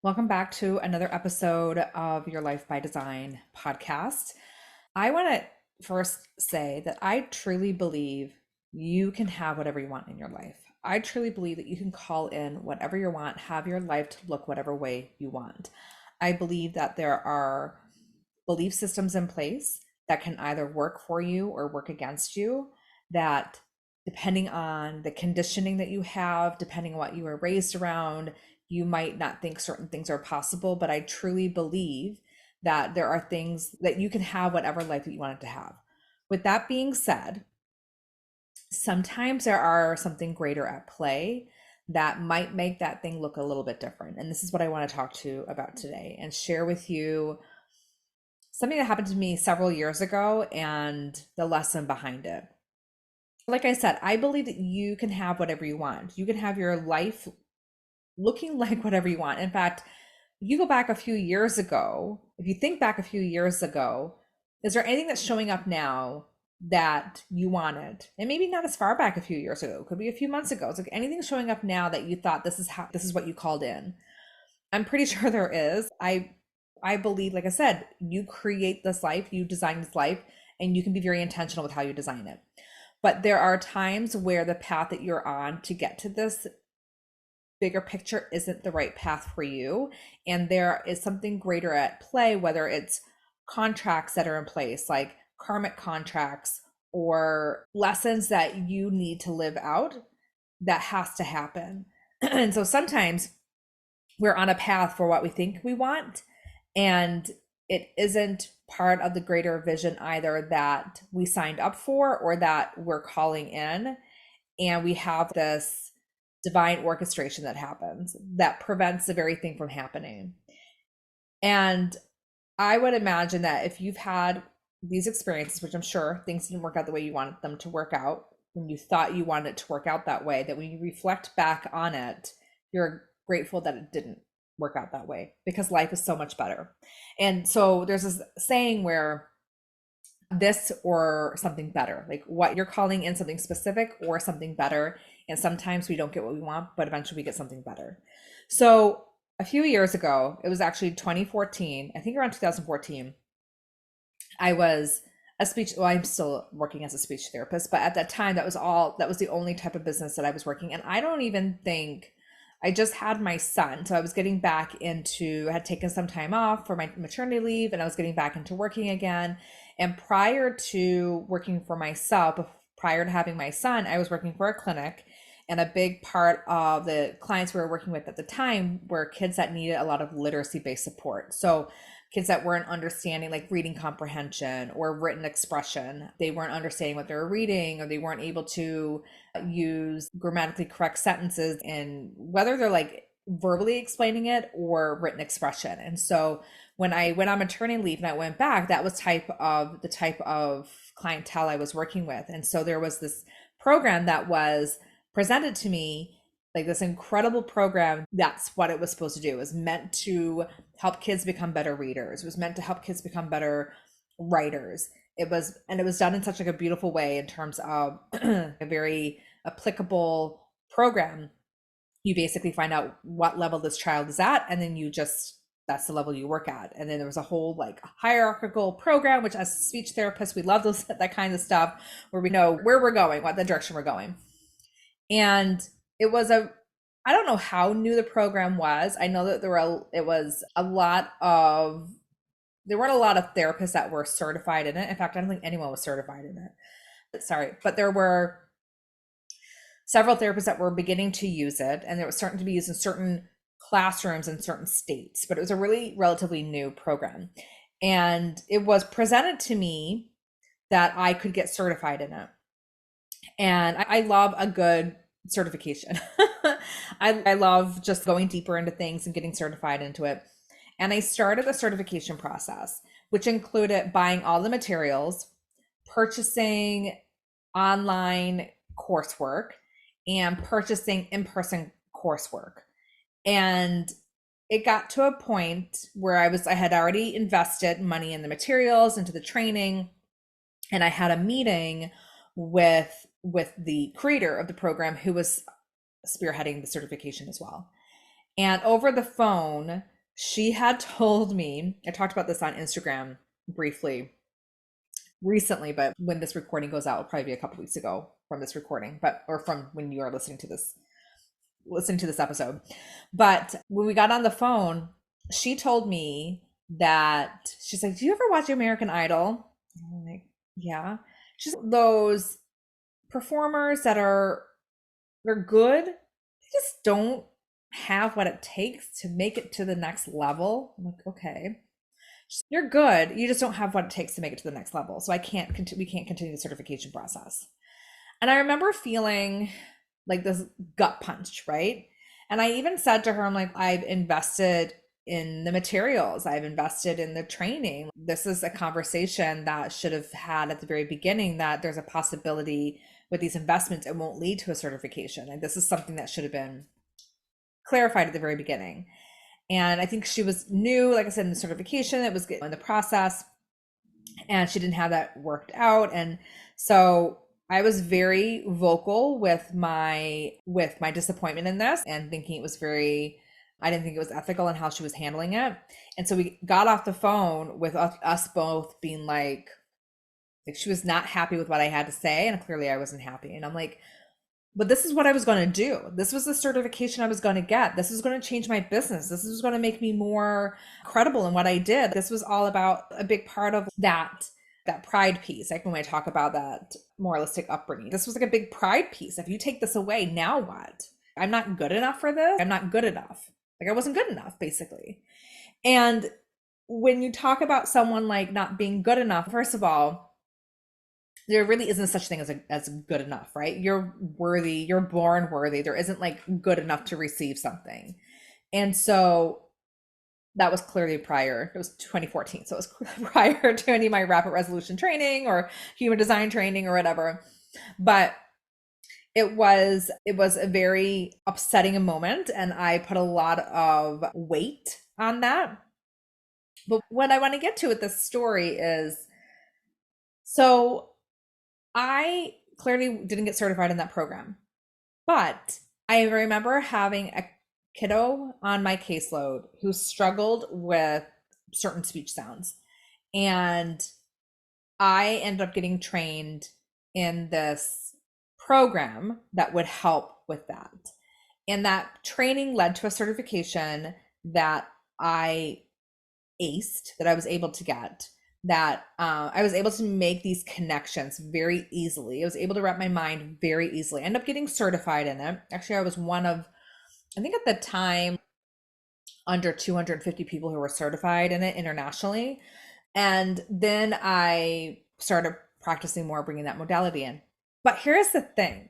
Welcome back to another episode of your Life by Design podcast. I want to first say that I truly believe you can have whatever you want in your life. I truly believe that you can call in whatever you want, have your life to look whatever way you want. I believe that there are belief systems in place that can either work for you or work against you, that depending on the conditioning that you have, depending on what you were raised around, you might not think certain things are possible. But I truly believe that there are things that you can have whatever life that you wanted to have. With that being said, sometimes there are something greater at play that might make that thing look a little bit different. And this is what I want to talk to you about today and share with you something that happened to me several years ago and the lesson behind it. Like I said, I believe that you can have whatever you want. You can have your life looking like whatever you want. In fact, if you go back a few years ago, if you think back a few years ago, is there anything that's showing up now that you wanted? And maybe not as far back a few years ago, it could be a few months ago. It's like anything showing up now that you thought this is what you called in. I'm pretty sure there is. I believe, like I said, you create this life, you design this life, and you can be very intentional with how you design it. But there are times where the path that you're on to get to this bigger picture isn't the right path for you. And there is something greater at play, whether it's contracts that are in place, like karmic contracts or lessons that you need to live out that has to happen. And so sometimes we're on a path for what we think we want, and it isn't part of the greater vision either that we signed up for or that we're calling in. And we have this divine orchestration that happens that prevents the very thing from happening. And I would imagine that if you've had these experiences, which I'm sure things didn't work out the way you wanted them to work out, when you thought you wanted it to work out that way, that when you reflect back on it, you're grateful that it didn't work out that way because life is so much better. And so there's this saying where this or something better, like what you're calling in something specific or something better. And sometimes we don't get what we want, but eventually we get something better. So a few years ago, it was actually 2014, I think around 2014, I was well, I'm still working as a speech therapist, but at that time, that was the only type of business that I was working. And I don't even think I just had my son. So I was getting back into, I had taken some time off for my maternity leave and I was getting back into working again. And prior to working for myself, prior to having my son, I was working for a clinic. And a big part of the clients we were working with at the time were kids that needed a lot of literacy based support. So kids that weren't understanding like reading comprehension or written expression. They weren't understanding what they were reading, or they weren't able to use grammatically correct sentences, and whether they're like verbally explaining it or written expression. And so when I went on maternity leave and I went back, that was the type of clientele I was working with. And so there was this program that was presented to me, like this incredible program. That's what it was supposed to do. It was meant to help kids become better readers. It was meant to help kids become better writers. It was done in such like a beautiful way in terms of a very applicable program. You basically find out what level this child is at, and then that's the level you work at. And then there was a whole like hierarchical program, which as speech therapists, we love those that kind of stuff where we know where we're going, what the direction we're going. And it was I don't know how new the program was. I know that it was a lot of, there weren't a lot of therapists that were certified in it. In fact, I don't think anyone was certified in it. Sorry, but there were several therapists that were beginning to use it, and it was starting to be used in certain classrooms in certain states, but it was a really relatively new program. And it was presented to me that I could get certified in it. And I love a good certification. I love just going deeper into things and getting certified into it. And I started the certification process, which included buying all the materials, purchasing online coursework, and purchasing in-person coursework. And it got to a point where I had already invested money in the materials, into the training, and I had a meeting with the creator of the program who was spearheading the certification as well. And over the phone, she had told me, I talked about this on Instagram briefly recently, but when this recording goes out, it'll probably be a couple weeks ago from this recording, but or from when you are listening to this episode. But when we got on the phone, she told me that she's like, "Do you ever watch American Idol?" I'm like, "Yeah." She's like, those performers that they're good, they just don't have what it takes to make it to the next level. I'm like, okay. You're good. You just don't have what it takes to make it to the next level. So we can't continue the certification process. And I remember feeling like this gut punch, right? And I even said to her, I'm like, I've invested in the materials, I've invested in the training. This is a conversation that should have had at the very beginning, that there's a possibility with these investments, it won't lead to a certification. Like, this is something that should have been clarified at the very beginning. And I think she was new, like I said, in the certification, it was in the process, and she didn't have that worked out. And so I was very vocal with my disappointment in this, and thinking it was I didn't think it was ethical in how she was handling it. And so we got off the phone with us both being like she was not happy with what I had to say, and clearly I wasn't happy. And I'm like, but this is what I was going to do. This was the certification I was going to get. This was going to change my business. This was going to make me more credible in what I did. This was all about a big part of that pride piece. Like when I talk about that moralistic upbringing, this was like a big pride piece. If you take this away, now what? I'm not good enough for this. I'm not good enough. Like I wasn't good enough, basically. And when you talk about someone like not being good enough, first of all, there really isn't such thing as good enough, right? You're worthy, you're born worthy. There isn't like good enough to receive something. And so that was clearly prior. It was 2014. So it was prior to any of my rapid resolution training or human design training or whatever. But it was a very upsetting moment, and I put a lot of weight on that. But what I want to get to with this story is, so I clearly didn't get certified in that program, but I remember having a kiddo on my caseload who struggled with certain speech sounds. And I ended up getting trained in this program that would help with that. And that training led to a certification that I aced, that I was able to get, that I was able to make these connections very easily. I was able to wrap my mind very easily. I ended up getting certified in it. Actually, I was one of, I think at the time, under 250 people who were certified in it internationally. And then I started practicing more, bringing that modality in. But here's the thing.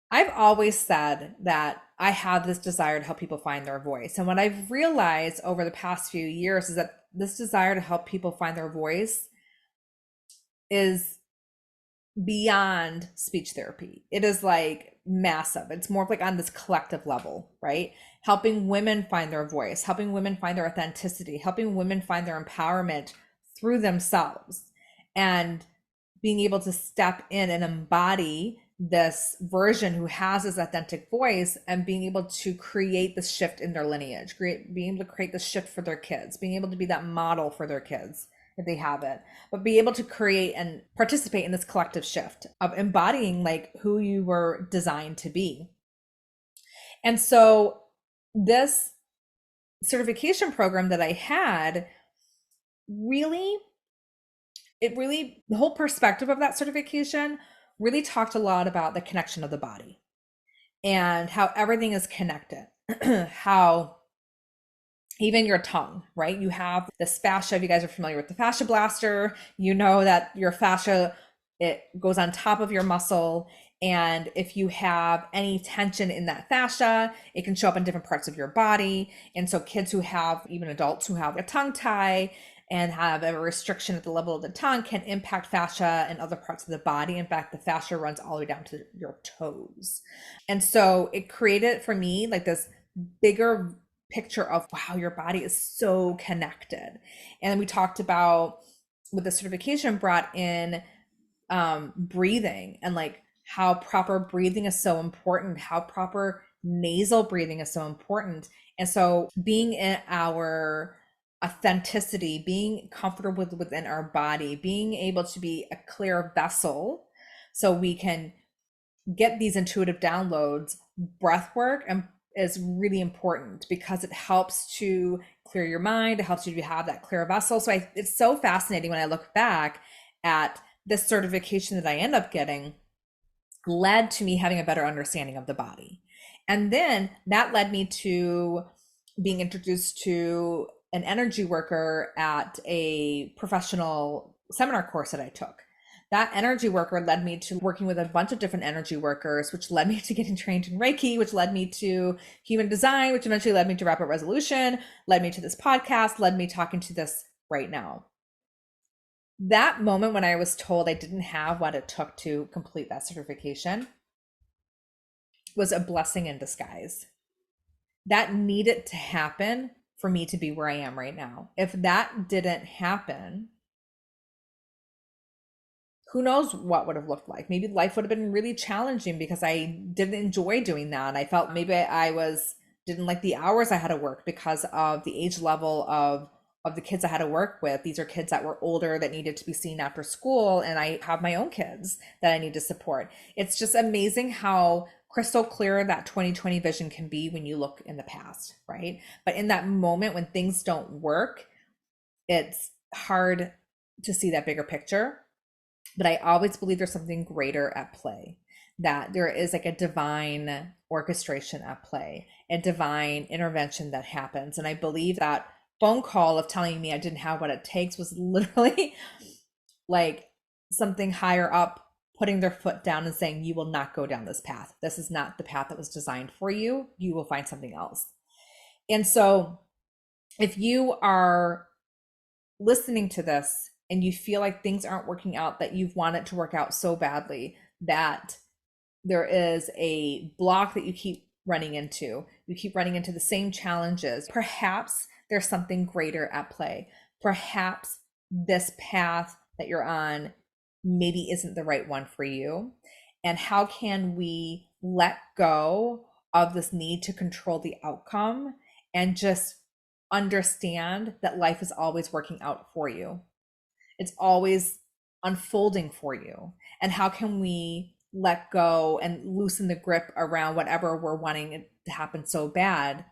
I've always said that I have this desire to help people find their voice. And what I've realized over the past few years is that this desire to help people find their voice is beyond speech therapy. It is like massive. It's more like on this collective level, right? Helping women find their voice, helping women find their authenticity, helping women find their empowerment through themselves, and being able to step in and embody this version who has this authentic voice, and being able to create the shift in their lineage, being able to create the shift for their kids, being able to be that model for their kids if they have it, but be able to create and participate in this collective shift of embodying like who you were designed to be. And so this certification program that I had really, the whole perspective of that certification really talked a lot about the connection of the body and how everything is connected. How even your tongue, right? You have this fascia. If you guys are familiar with the fascia blaster, you know that your fascia, it goes on top of your muscle. And if you have any tension in that fascia, it can show up in different parts of your body. And so kids who have, even adults who have a tongue tie and have a restriction at the level of the tongue, can impact fascia in other parts of the body. In fact, the fascia runs all the way down to your toes. And so it created for me like this bigger picture of, wow, your body is so connected. And we talked about, with the certification, brought in breathing, and like how proper breathing is so important, how proper nasal breathing is so important. And so being in our authenticity, being comfortable within our body, being able to be a clear vessel so we can get these intuitive downloads, breath work is really important because it helps to clear your mind. It helps you to have that clear vessel. So it's so fascinating when I look back at this certification that I end up getting led to me having a better understanding of the body. And then that led me to being introduced to an energy worker at a professional seminar course that I took. That energy worker led me to working with a bunch of different energy workers, which led me to getting trained in Reiki, which led me to human design, which eventually led me to Rapid Resolution, led me to this podcast, led me talking to this right now. That moment when I was told I didn't have what it took to complete that certification was a blessing in disguise. That needed to happen for me to be where I am right now. If that didn't happen, who knows what would have looked like? Maybe life would have been really challenging because I didn't enjoy doing that. I felt maybe didn't like the hours I had to work because of the age level of the kids I had to work with. These are kids that were older that needed to be seen after school, and I have my own kids that I need to support. It's just amazing how crystal clear that 2020 vision can be when you look in the past, right? But in that moment when things don't work, it's hard to see that bigger picture. But I always believe there's something greater at play, that there is like a divine orchestration at play, a divine intervention that happens. And I believe that phone call of telling me I didn't have what it takes was literally like something higher up putting their foot down and saying, you will not go down this path. This is not the path that was designed for you. You will find something else. And so if you are listening to this and you feel like things aren't working out that you've wanted to work out so badly, that there is a block that you keep running into the same challenges, perhaps there's something greater at play. Perhaps this path that you're on maybe isn't the right one for you. And how can we let go of this need to control the outcome and just understand that life is always working out for you? It's always unfolding for you. And how can we let go and loosen the grip around whatever we're wanting it to happen so bad,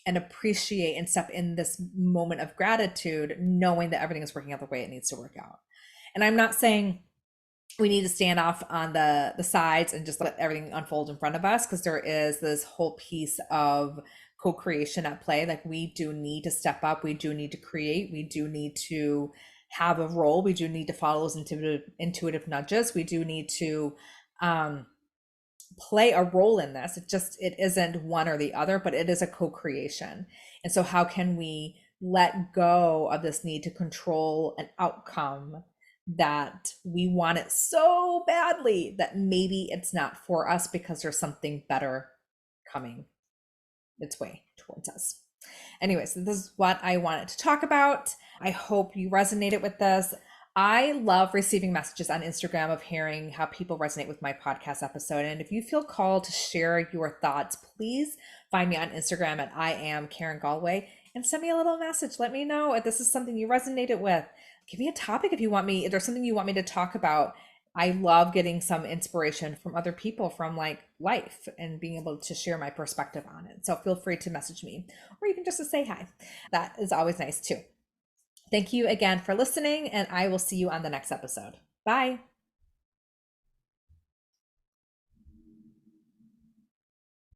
and appreciate and step in this moment of gratitude, knowing that everything is working out the way it needs to work out. And I'm not saying we need to stand off on the sides and just let everything unfold in front of us, because there is this whole piece of co-creation at play. Like, we do need to step up, we do need to create, we do need to have a role, we do need to follow those intuitive nudges, we do need to play a role in this. It isn't one or the other, but it is a co-creation. And so how can we let go of this need to control an outcome that we want it so badly that maybe it's not for us because there's something better coming its way towards us? Anyway, so this is what I wanted to talk about. I hope you resonated with this. I love receiving messages on Instagram of hearing how people resonate with my podcast episode. And if you feel called to share your thoughts, please find me on Instagram at I am Karen Galway and send me a little message. Let me know if this is something you resonated with. Give me a topic if there's something you want me to talk about. I love getting some inspiration from other people, from like life, and being able to share my perspective on it. So feel free to message me, or even just to say hi. That is always nice too. Thank you again for listening, and I will see you on the next episode. Bye.